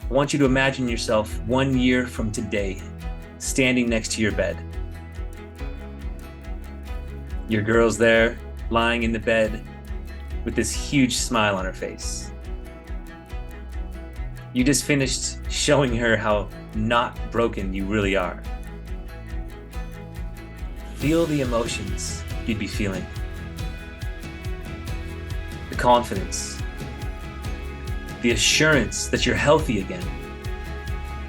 I want you to imagine yourself 1 year from today, standing next to your bed. Your girl's there, lying in the bed with this huge smile on her face. You just finished showing her how not broken you really are. Feel the emotions you'd be feeling. The confidence. The assurance that you're healthy again.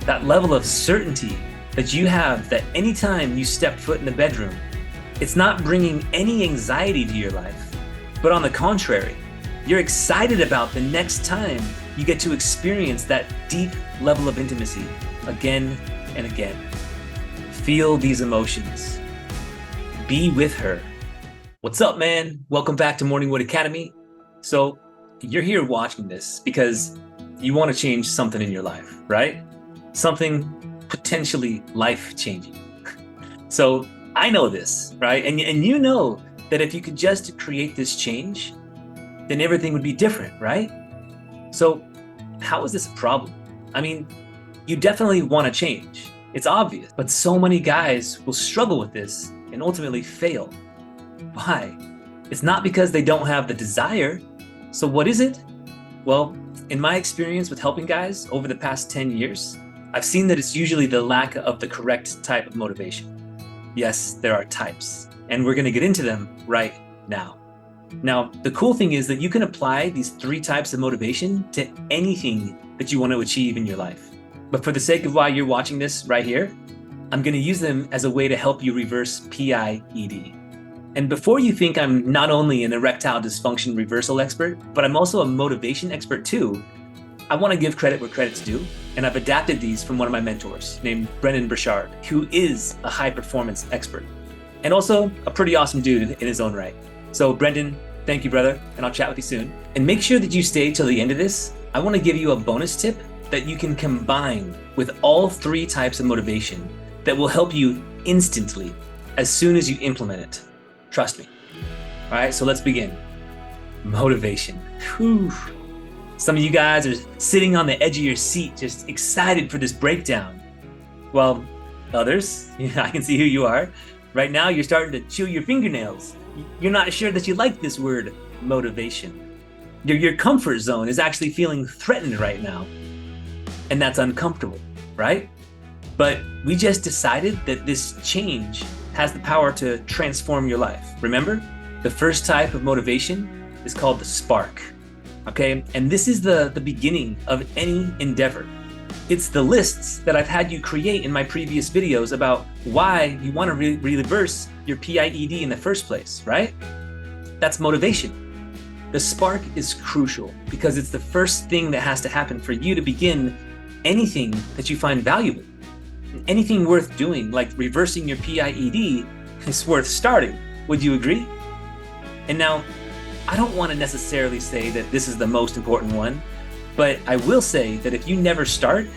That level of certainty that you have that anytime you step foot in the bedroom, it's not bringing any anxiety to your life, but on the contrary, you're excited about the next time you get to experience that deep level of intimacy again and again. Feel these emotions. Be with her. What's up, man? Welcome back to Morningwood Academy. So you're here watching this because you want to change something in your life, right? Something potentially life-changing. So I know this, right? And you know that if you could just create this change, then everything would be different, right? So how is this a problem? I mean, you definitely want to change. It's obvious, but so many guys will struggle with this and ultimately fail. Why? It's not because they don't have the desire. So what is it? Well, in my experience with helping guys over the past 10 years, I've seen that it's usually the lack of the correct type of motivation. Yes, there are types, and we're going to get into them right now. Now, the cool thing is that you can apply these 3 types of motivation to anything that you want to achieve in your life. But for the sake of why you're watching this right here, I'm going to use them as a way to help you reverse P.I.E.D. And before you think I'm not only an erectile dysfunction reversal expert, but I'm also a motivation expert too, I want to give credit where credit's due, and I've adapted these from one of my mentors named Brendan Burchard, who is a high performance expert and also a pretty awesome dude in his own right. So Brendan, thank you, brother, and I'll chat with you soon. And make sure that you stay till the end of this. I want to give you a bonus tip that you can combine with all 3 types of motivation that will help you instantly as soon as you implement it. Trust me. All right, so let's begin. Motivation. Whew. Some of you guys are sitting on the edge of your seat, just excited for this breakdown. While others, I can see who you are. Right now, you're starting to chew your fingernails. You're not sure that you like this word, motivation. Your comfort zone is actually feeling threatened right now. And that's uncomfortable, right? But we just decided that this change has the power to transform your life. Remember, the first type of motivation is called the spark. Okay, and this is the beginning of any endeavor. It's the lists that I've had you create in my previous videos about why you want to reverse your P.I.E.D. in the first place, right? That's motivation. The spark is crucial because it's the first thing that has to happen for you to begin anything that you find valuable. Anything worth doing, like reversing your P.I.E.D., is worth starting. Would you agree? And now, I don't want to necessarily say that this is the most important one, but I will say that if you never start,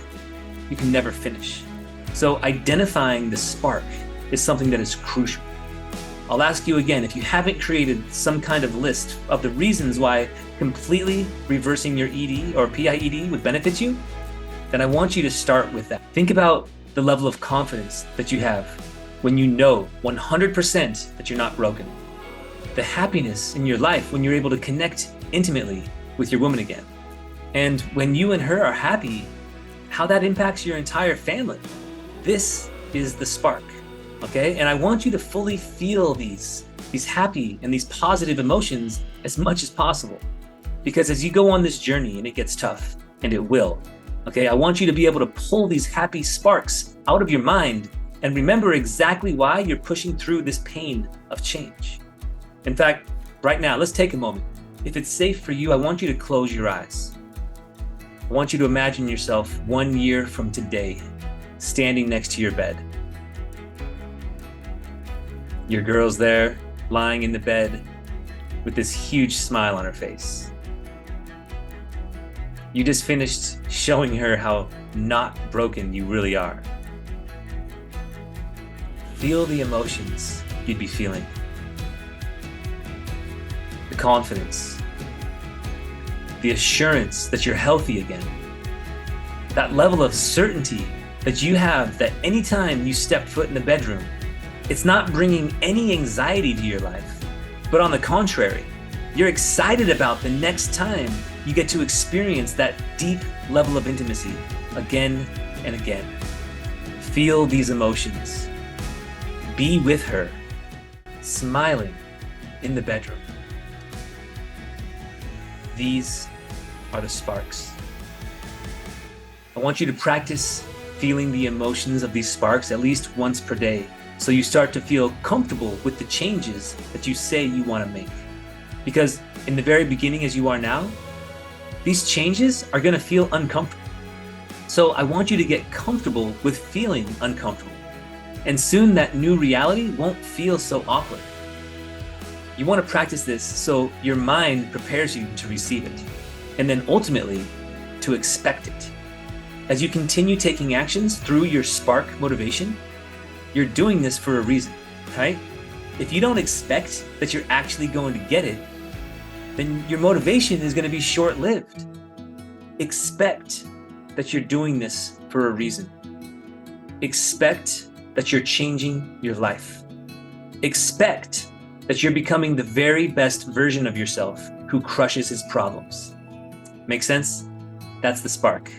you can never finish. So identifying the spark is something that is crucial. I'll ask you again, if you haven't created some kind of list of the reasons why completely reversing your ED or P.I.E.D. would benefit you, then I want you to start with that. Think about the level of confidence that you have when you know 100% that you're not broken. The happiness in your life when you're able to connect intimately with your woman again. And when you and her are happy, how that impacts your entire family. This is the spark, okay? And I want you to fully feel these happy and these positive emotions as much as possible. Because as you go on this journey and it gets tough, and it will, okay, I want you to be able to pull these happy sparks out of your mind and remember exactly why you're pushing through this pain of change. In fact, right now, let's take a moment. If it's safe for you, I want you to close your eyes. I want you to imagine yourself 1 year from today, standing next to your bed. Your girl's there, lying in the bed with this huge smile on her face. You just finished showing her how not broken you really are. Feel the emotions you'd be feeling. The confidence. The assurance that you're healthy again. that level of certainty that you have that anytime you step foot in the bedroom, it's not bringing any anxiety to your life, but on the contrary, you're excited about the next time you get to experience that deep level of intimacy again and again. Feel these emotions. Be with her, smiling in the bedroom. These are the sparks. I want you to practice feeling the emotions of these sparks at least once per day, so you start to feel comfortable with the changes that you say you want to make. Because in the very beginning, as you are now, these changes are going to feel uncomfortable. So I want you to get comfortable with feeling uncomfortable. And soon that new reality won't feel so awkward. You want to practice this so your mind prepares you to receive it, and then ultimately to expect it. As you continue taking actions through your spark motivation, you're doing this for a reason, right? If you don't expect that you're actually going to get it, then your motivation is going to be short-lived. Expect that you're doing this for a reason. Expect that you're changing your life. Expect that you're becoming the very best version of yourself who crushes his problems. Make sense? That's the spark.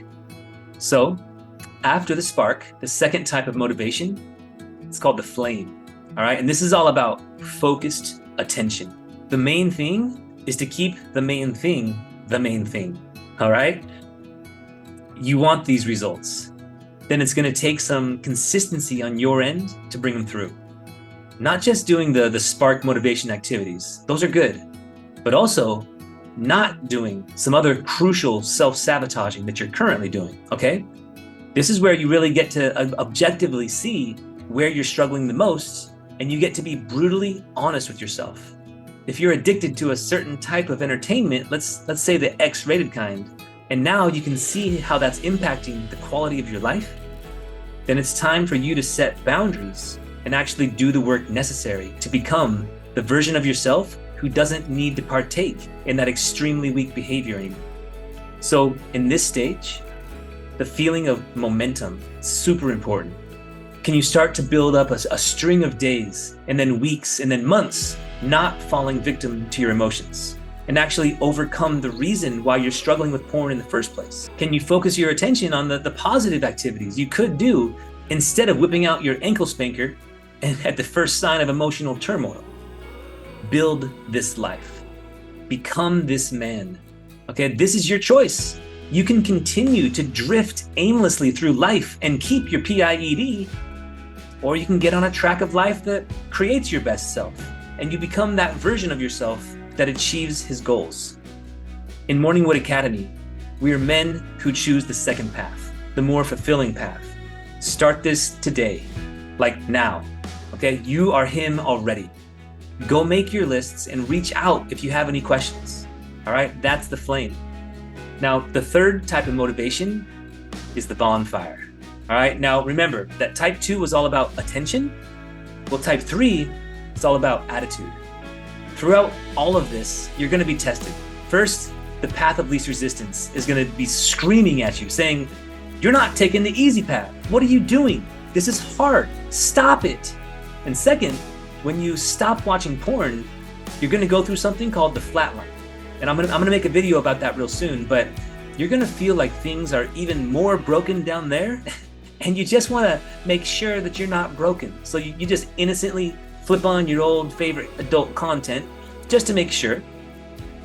So, after the spark, the second type of motivation, it's called the flame. All right, and this is all about focused attention. The main thing is to keep the main thing the main thing. All right? You want these results. Then it's going to take some consistency on your end to bring them through. Not just doing the spark motivation activities, those are good, but also not doing some other crucial self-sabotaging that you're currently doing, okay? This is where you really get to objectively see where you're struggling the most, and you get to be brutally honest with yourself. If you're addicted to a certain type of entertainment, let's say the X-rated kind, and now you can see how that's impacting the quality of your life, then it's time for you to set boundaries and actually do the work necessary to become the version of yourself who doesn't need to partake in that extremely weak behavior anymore. So in this stage, the feeling of momentum is super important. Can you start to build up a string of days and then weeks and then months not falling victim to your emotions and actually overcome the reason why you're struggling with porn in the first place? Can you focus your attention on the positive activities you could do instead of whipping out your ankle spanker and at the first sign of emotional turmoil? Build this life. Become this man. Okay, this is your choice. You can continue to drift aimlessly through life and keep your P.I.E.D, or you can get on a track of life that creates your best self and you become that version of yourself that achieves his goals. In Morningwood Academy, we are men who choose the second path, the more fulfilling path. Start this today, like now, okay? You are him already. Go make your lists and reach out if you have any questions, all right? That's the flame. Now, the third type of motivation is the bonfire, all right? Now, remember that type 2 was all about attention. Well, type 3 is all about attitude. Throughout all of this, you're gonna be tested. First, the path of least resistance is gonna be screaming at you, saying, you're not taking the easy path. What are you doing? This is hard. Stop it. And second, when you stop watching porn, you're gonna go through something called the flat line. And I'm gonna make a video about that real soon, but you're gonna feel like things are even more broken down there, and you just wanna make sure that you're not broken. So you just innocently flip on your old favorite adult content just to make sure.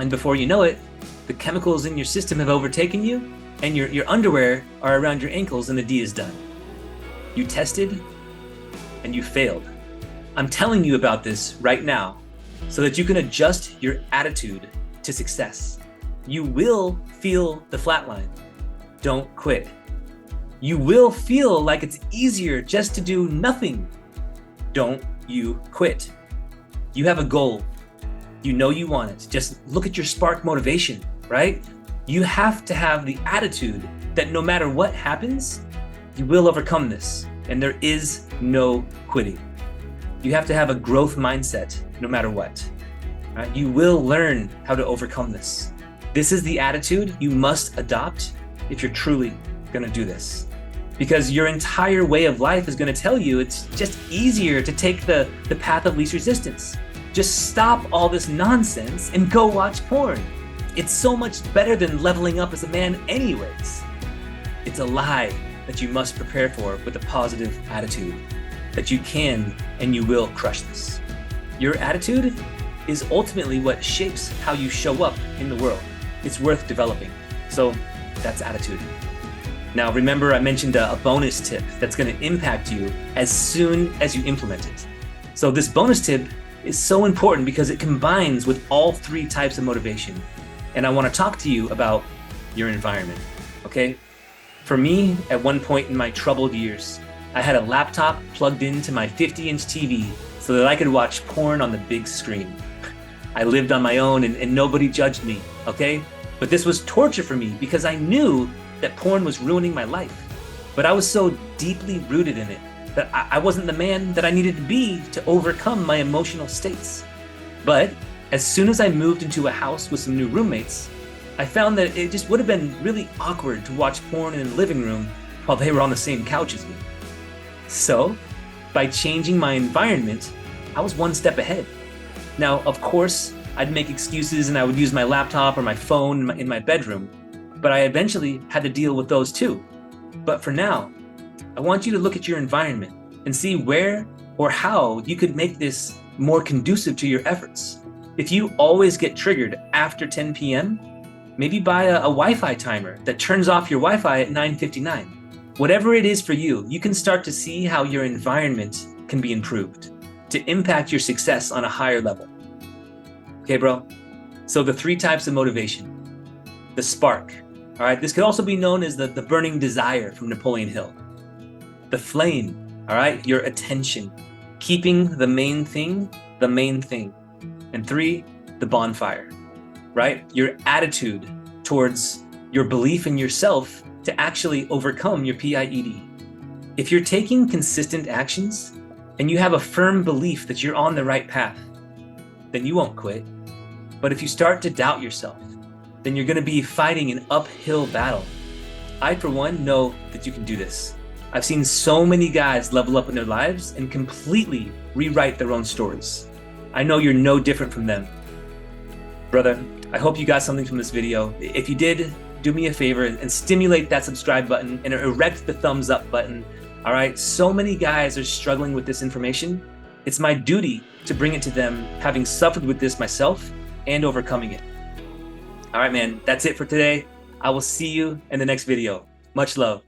And before you know it, the chemicals in your system have overtaken you, and your underwear are around your ankles and the D is done. You tested, and you failed. I'm telling you about this right now so that you can adjust your attitude to success. You will feel the flatline. Don't quit. You will feel like it's easier just to do nothing. Don't you quit. You have a goal. You know you want it. Just look at your spark motivation, right? You have to have the attitude that no matter what happens, you will overcome this, and there is no quitting. You have to have a growth mindset no matter what. Right? You will learn how to overcome this. This is the attitude you must adopt if you're truly going to do this, because your entire way of life is going to tell you it's just easier to take the path of least resistance. Just stop all this nonsense and go watch porn. It's so much better than leveling up as a man anyways. It's a lie that you must prepare for with a positive attitude, that you can and you will crush this. Your attitude is ultimately what shapes how you show up in the world. It's worth developing. So that's attitude. Now remember, I mentioned a bonus tip that's going to impact you as soon as you implement it. So this bonus tip is so important because it combines with all three types of motivation. And I want to talk to you about your environment, okay? For me, at one point in my troubled years, I had a laptop plugged into my 50-inch TV so that I could watch porn on the big screen. I lived on my own and nobody judged me, okay? But this was torture for me because I knew that porn was ruining my life. But I was so deeply rooted in it that I wasn't the man that I needed to be to overcome my emotional states. But as soon as I moved into a house with some new roommates, I found that it just would have been really awkward to watch porn in the living room while they were on the same couch as me. So, by changing my environment, I was one step ahead. Now, of course, I'd make excuses and I would use my laptop or my phone in my bedroom, but I eventually had to deal with those too. But for now, I want you to look at your environment and see where or how you could make this more conducive to your efforts. If you always get triggered after 10 p.m., maybe buy a Wi-Fi timer that turns off your Wi-Fi at 9:59. Whatever it is for you, you can start to see how your environment can be improved to impact your success on a higher level. Okay, bro? So the three types of motivation. The spark, all right? This could also be known as the burning desire from Napoleon Hill. The flame, all right? Your attention, keeping the main thing the main thing. And three, the bonfire, right? Your attitude towards your belief in yourself to actually overcome your P.I.E.D. If you're taking consistent actions and you have a firm belief that you're on the right path, then you won't quit. But if you start to doubt yourself, then you're going to be fighting an uphill battle. I, for one, know that you can do this. I've seen so many guys level up in their lives and completely rewrite their own stories. I know you're no different from them. Brother, I hope you got something from this video. If you did, do me a favor and stimulate that subscribe button and erect the thumbs up button. All right, so many guys are struggling with this information. It's my duty to bring it to them, having suffered with this myself and overcoming it. All right, man, that's it for today. I will see you in the next video. Much love.